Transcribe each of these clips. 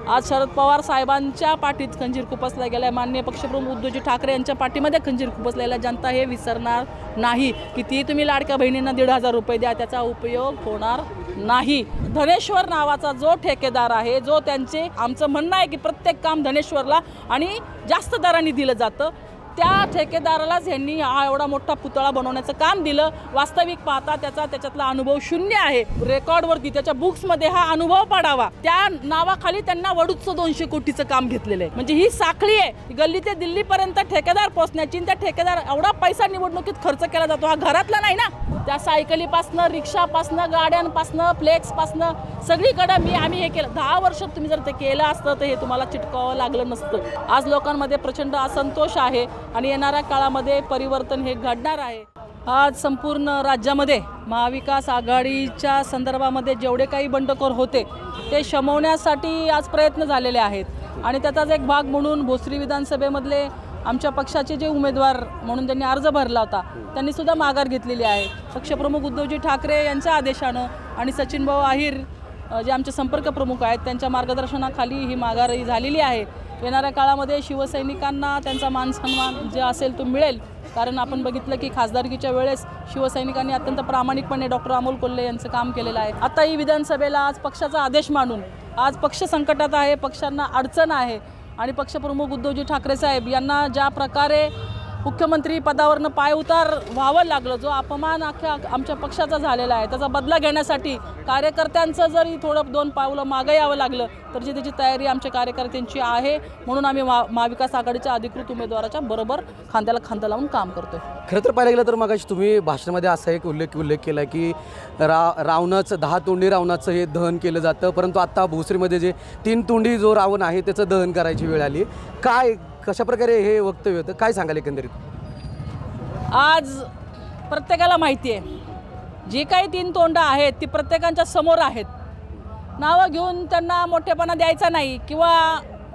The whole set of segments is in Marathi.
आज शरद पवार साहेबांच्या पाठीत खंजीर खुपसला गेला आहे। माननीय पक्षप्रमुख उद्धवजी ठाकरे यांच्या पाठीमध्ये खंजीर खुपसलेला जनता हे विसरणार नाही। किती तुम्ही लाडक्या बहिणींना 1,500 रुपये द्या, त्याचा उपयोग होणार नाही। धनेश्वर नावाचा जो ठेकेदार आहे, जो त्यांचे आमचं म्हणणं आहे की प्रत्येक काम धनेश्वरला आणि जास्त दराने दिलं जातं, त्या ठेकेदारालाच यांनी हा एवढा मोठा पुतळा बनवण्याचं काम दिलं। वास्तविक पाहता त्याच्यातला अनुभव शून्य आहे। रेकॉर्डवरती त्याच्या बुक्समध्ये हा अनुभव पडावा, त्या नावाखाली त्यांना वडूचं 200 कोटीचं काम घेतलेलं आहे। म्हणजे ही साखळी आहे, गल्ली ते दिल्लीपर्यंत ठेकेदार पोहोचण्याची। त्या ठेकेदार एवढा पैसा निवडणुकीत खर्च केला जातो, हा घरातला नाही ना। त्या सायकलीपासनं, रिक्षापासनं, गाड्यांपासनं, फ्लेक्सपासनं सगळीकडे आम्ही हे केलं। 10 वर्षात तुम्ही जर ते केलं असतं तर हे तुम्हाला चिटकावं लागलं नसतं। आज लोकांमध्ये प्रचंड असंतोष आहे आणि येणाऱ्या काळामध्ये परिवर्तन हे घडणार आहे। आज संपूर्ण राज्यामध्ये महाविकास आघाडीच्या संदर्भामध्ये जेवढे काही बंडखोर होते ते शमवण्यासाठी आज प्रयत्न झालेले आहेत आणि त्याचाच एक भाग म्हणून भोसरी विधानसभेमधले आमच्या पक्षाचे जे उमेदवार म्हणून ज्यांनी अर्ज भरला होता त्यांनी सुद्धा माघार घेतलेली आहे। पक्षप्रमुख उद्धवजी ठाकरे यांच्या आदेशानं आणि सचिनभाऊ आहिर जे आमचे संपर्क प्रमुख आहेत त्यांच्या मार्गदर्शनाखाली ही माघारही झालेली आहे। येणाऱ्या काळामध्ये शिवसैनिकांना त्यांचा मान सन्मान जे असेल तो मिळेल, कारण आपण बघितलं की खासदारकीच्या वेळेस शिवसैनिकांनी अत्यंत प्रामाणिकपणे डॉक्टर अमोल कोल्हे यांचं काम केलेलं आहे। आता ही विधानसभेला आज पक्षाचा आदेश मानून, आज पक्ष संकटात आहे, पक्षांना अडचण आहे आणि पक्षप्रमुख उद्धवजी ठाकरे साहेब यांना ज्या प्रकारे मुख्यमंत्री पदावरनं पायउतार व्हावं लागलं, जो अपमान आमच्या पक्षाचा झालेला आहे, त्याचा बदला घेण्यासाठी कार्यकर्त्यांचं जरी थोडं 2 पावलं मागे यावं लागलं तर त्याची तयारी आमच्या कार्यकर्त्यांची आहे। म्हणून आम्ही महाविकास आघाडीच्या अधिकृत उमेदवाराच्या बरोबर खांद्याला खांदा लावून काम करतोय। खरं तर पाहायला गेलं तर मगाशी तुम्ही भाषणामध्ये असा एक उल्लेख केला की रावणाचं 10 तोंडी रावणाचं हे दहन केलं जातं, परंतु आता भोसरीमध्ये जे 3 तोंडी जो रावण आहे त्याचं दहन करायची वेळ आली। कशा प्रकारे हे वक्तव्य होतं, काय सांगाल एकंदरीत? आज प्रत्येकाला माहिती आहे जी काही 3 तोंड आहेत ती प्रत्येकाच्या समोर आहेत। नावं घेऊन त्यांना मोठेपणा द्यायचा नाही किंवा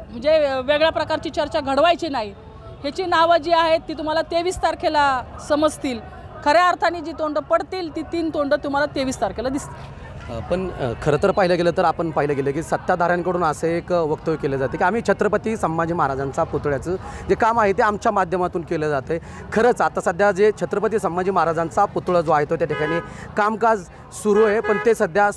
म्हणजे वेगळ्या प्रकारची चर्चा घडवायची नाही। ह्याची नावं जी आहेत ती तुम्हाला 23 तारखेला समजतील। खऱ्या अर्थाने जी तोंड पडतील ती 3 तोंड तुम्हाला 23 तारखेला दिसतील। पण खरं तर पाहिलं गेलं तर आपण पाहिलं गेलं की सत्ताधाऱ्यांकडून असं एक वक्तव्य केलं जाते की आम्ही छत्रपती संभाजी महाराजांचा पुतळ्याचं जे काम आहे ते आमच्या माध्यमातून केलं जातं आहे। खरंच आता सध्या जे छत्रपती संभाजी महाराजांचा पुतळा जो आहे तो त्या ठिकाणी कामकाज सुरू आहे, पण ते सध्या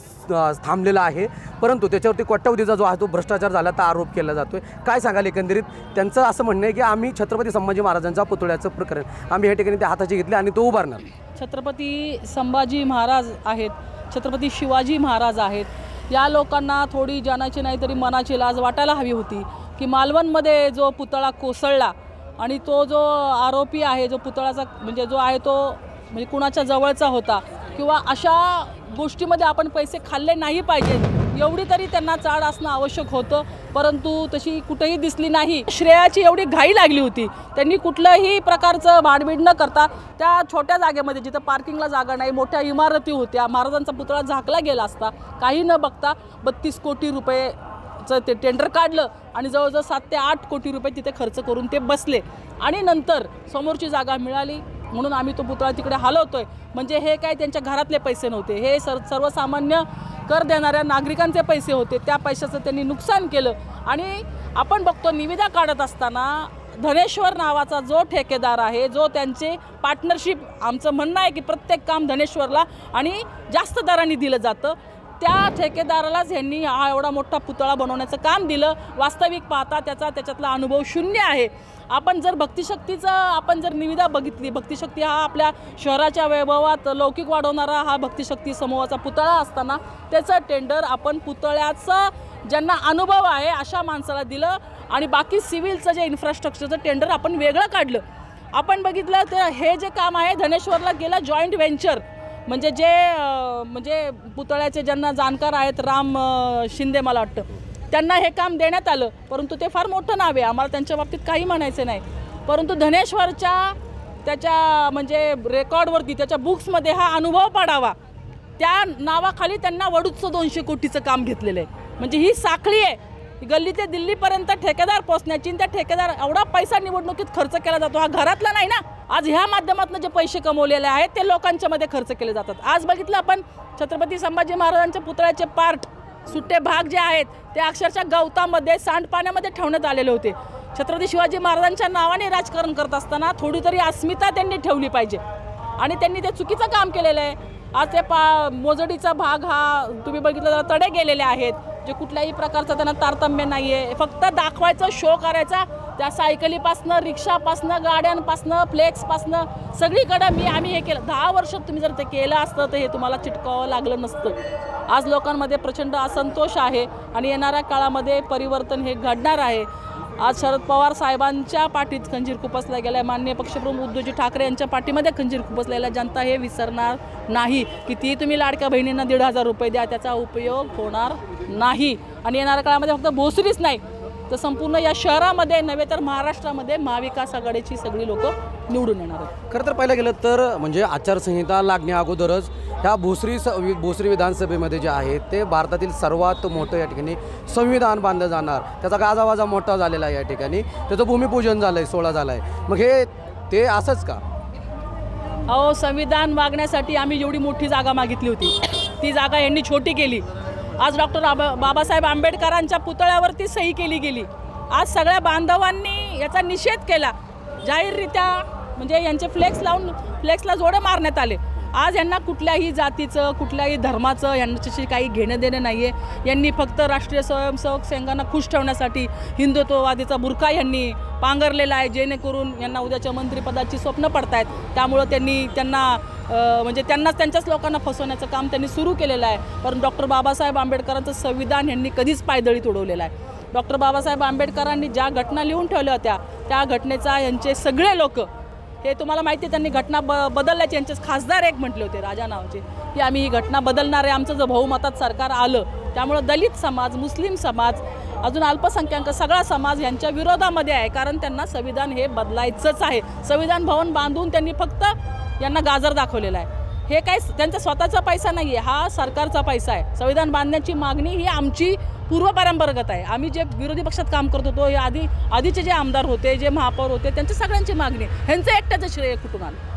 थांबलेलं आहे, परंतु त्याच्यावरती कोट्यवधीचा जो आहे तो भ्रष्टाचार झाल्याचा आरोप केला जातो आहे। काय सांगाल एकंदरीत? त्यांचं असं म्हणणं आहे की आम्ही छत्रपती संभाजी महाराजांचा पुतळ्याचं प्रकरण आम्ही या ठिकाणी त्या हाताची घेतली आणि तो उभारणार। छत्रपती संभाजी महाराज आहेत, छत्रपती शिवाजी महाराज आहेत, या लोकांना थोडी जानाची नाही तरी मनाची लाज वाटायला हवी होती की मालवणमध्ये जो पुतळा कोसळला आणि तो जो आरोपी आहे, जो पुतळाचा म्हणजे जो आहे तो म्हणजे कुणाच्या जवळचा होता किंवा अशा गोष्टीमध्ये आपण पैसे खाल्ले नाही पाहिजेत एवढी तरी त्यांना चाड असणं आवश्यक होतं, परंतु तशी कुठेही दिसली नाही। श्रेयाची एवढी घाई लागली होती, त्यांनी कुठल्याही प्रकारचं भाडबीड न करता त्या छोट्या जागेमध्ये जिथं पार्किंगला जागा नाही, मोठ्या इमारती होत्या, महाराजांचा पुतळा झाकला गेला असता, काही न बघता 32 कोटी रुपयेचं ते टेंडर काढलं आणि जवळजवळ 7 ते 8 कोटी रुपये तिथे खर्च करून ते बसले आणि नंतर समोरची जागा मिळाली म्हणून आम्ही तो पुतळा तिकडे हलवतोय। म्हणजे हे काय त्यांच्या घरातले पैसे नव्हते, हे सर्वसामान्य कर देणाऱ्या नागरिकांचे पैसे होते। त्या पैशाचं त्यांनी नुकसान केलं आणि आपण बघतो निविदा काढत असताना धनेश्वर नावाचा जो ठेकेदार आहे, जो त्यांचे पार्टनरशिप, आमचं म्हणणं आहे की प्रत्येक काम धनेश्वरला आणि जास्त दराने दिलं जातं, त्या ठेकेदारालाच यांनी हा एवढा मोठा पुतळा बनवण्याचं काम दिलं। वास्तविक पाहता त्याच्यातला अनुभव शून्य आहे। आपण जर भक्तिशक्तीचं निविदा बघितली, भक्तिशक्ती हा आपल्या शहराच्या वैभवात लौकिक वाढवणारा हा भक्तिशक्ती समूहाचा पुतळा असताना त्याचं टेंडर आपण पुतळ्याचं ज्यांना अनुभव आहे अशा माणसाला दिलं आणि बाकी सिव्हिलचं जे इन्फ्रास्ट्रक्चरचं टेंडर आपण वेगळं काढलं। आपण बघितलं तर हे जे काम आहे धनेश्वरला गेलं जॉईंट व्हेंचर, म्हणजे पुतळ्याचे ज्यांना जाणकार आहेत, राम शिंदे मला वाटतं, त्यांना हे काम देण्यात आलं, परंतु ते फार मोठं नाव आहे, आम्हाला त्यांच्या बाबतीत काही म्हणायचं नाही, परंतु धनेश्वरच्या त्याच्या म्हणजे रेकॉर्डवरती त्याच्या बुक्समध्ये हा अनुभव पडावा, त्या नावाखाली त्यांना वडूचं 200 कोटीचं काम घेतलेलं आहे। म्हणजे ही साखळी आहे, गल्ली ते दिल्लीपर्यंत ठेकेदार पोहोचण्याची। त्या ठेकेदार एवढा पैसा निवडणुकीत खर्च केला जातो, हा घरातला नाही ना। आज ह्या माध्यमातून जे पैसे कमवलेले आहेत ते लोकांच्या मध्ये खर्च केले जातात। आज बघितलं आपण छत्रपती संभाजी महाराजांच्या पुतळ्याचे पार्ट सुट्टे भाग जे आहेत ते अक्षरशः गवतामध्ये सांडपाण्यामध्ये ठेवण्यात आलेले होते. छत्रपती शिवाजी महाराजांच्या नावाने राजकारण करत असताना थोडी तरी अस्मिता त्यांनी ठेवली पाहिजे आणि त्यांनी ते चुकीचं काम केलेलं आहे. आज ते मोजडीचा भाग हा तुम्ही बघितलं तर तडे गेलेले आहेत, जे कुठल्याही प्रकारचं त्यांना तारतम्य नाही आहे. फक्त दाखवायचं, शो करायचा. त्या सायकलीपासनं, रिक्षापासनं, गाड्यांपासनं, फ्लेक्सपासनं सगळीकडं आम्ही हे केलं. 10 वर्ष तुम्ही जर ते केलं असतं तर हे तुम्हाला चिटकावं लागलं नसतं. आज लोकांमध्ये प्रचंड असंतोष आहे आणि येणाऱ्या काळामध्ये परिवर्तन हे घडणार आहे. आज शरद पवार साहेबांच्या पाठीत खंजीर खुपसला गेला आहे. माननीय पक्षप्रमुख उद्धवजी ठाकरे यांच्या पाठीमध्ये खंजीर खुपसलेला जनता हे विसरणार नाही. कितीही तुम्ही लाडक्या बहिणींना 1,500 रुपये द्या, त्याचा उपयोग होणार नाही. आणि येणाऱ्या काळामध्ये फक्त भोसरीच नाही तर संपूर्ण या शहरामध्ये नव्हे तर महाराष्ट्रामध्ये महाविकास आघाडीची सगळी लोक निवडून येणार आहेत. खरं तर पाहिलं गेलं तर म्हणजे आचारसंहिता लागण्या अगोदरच ह्या भोसरी विधानसभेमध्ये जे आहे ते भारतातील सर्वात मोठं या ठिकाणी संविधान बांधलं जाणार. त्याचा गाजावाजा मोठा झालेला आहे. या ठिकाणी त्याचं भूमिपूजन झालं आहे, सोहळा झाला आहे. मग हे ते असंच का? अहो, संविधान मागण्यासाठी आम्ही एवढी मोठी जागा मागितली होती, ती जागा यांनी छोटी केली. आज डॉक्टर बाबासाहेब आंबेडकरांच्या पुतळ्यावरती सही केली गेली. आज सगळ्या बांधवांनी याचा निषेध केला जाहीररित्या. म्हणजे यांचे फ्लेक्सला जोडं मारण्यात आले. आज यांना कुठल्याही जातीचं, कुठल्याही धर्माचं यांच्याशी काही घेणं देणं नाही आहे. यांनी फक्त राष्ट्रीय स्वयंसेवक संघांना खुश ठेवण्यासाठी हिंदुत्ववादीचा बुरखा यांनी पांघरलेला आहे, जेणेकरून यांना उद्याच्या मंत्रिपदाची स्वप्न पडत आहेत. त्यामुळं त्यांनाच त्यांच्याच लोकांना फसवण्याचं काम त्यांनी सुरू केलेलं आहे. पण डॉक्टर बाबासाहेब आंबेडकरांचं संविधान यांनी कधीच पायदळीत उडवलेलं आहे. डॉक्टर बाबासाहेब आंबेडकरांनी ज्या घटना लिहून ठेवल्या होत्या त्या घटनेचा यांचे सगळे लोक, हे तुम्हाला माहिती आहे, त्यांनी घटना बदलल्याचे यांचे खासदार एक म्हटले होते राजा नावाचे, की आम्ही ही घटना बदलणार आहे, आमचं जर बहुमतात सरकार आलं. त्यामुळं दलित समाज, मुस्लिम समाज, अजून अल्पसंख्याक सगळा समाज यांच्या विरोधामध्ये आहे. कारण त्यांना संविधान हे बदलायचंच आहे. संविधान भवन बांधून त्यांनी फक्त यांना गाजर दाखवलेला आहे. हे काय त्यांचा स्वतःचा पैसा नाही आहे, हा सरकारचा पैसा आहे. संविधान बांधण्याची मागणी ही आमची पूर्वपरंपरागत आहे. आम्ही जे विरोधी पक्षात काम करत होतो, हे आधीचे जे आमदार होते, जे महापौर होते, त्यांच्या सगळ्यांची मागणी, ह्यांचं एकट्याचं श्रेय कुठून आलं?